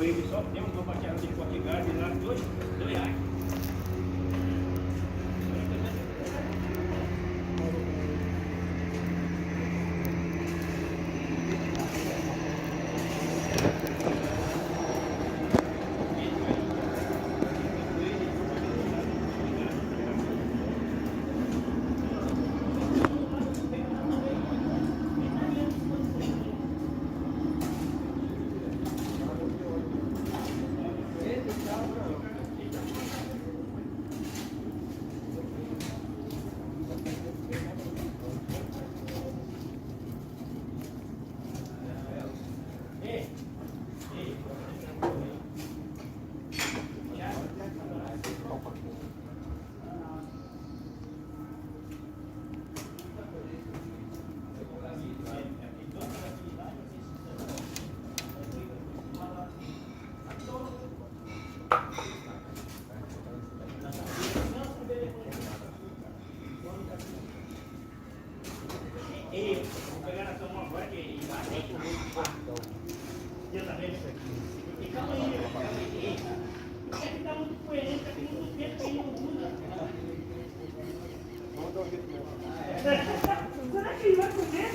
ele só tem uma paquera de Portugal de lá, R$ 2. Vou pegar na tua mão agora que e calma aí, não quer ficar muito coerente, tá muito tempo aí, não muda. Será que ele vai comer?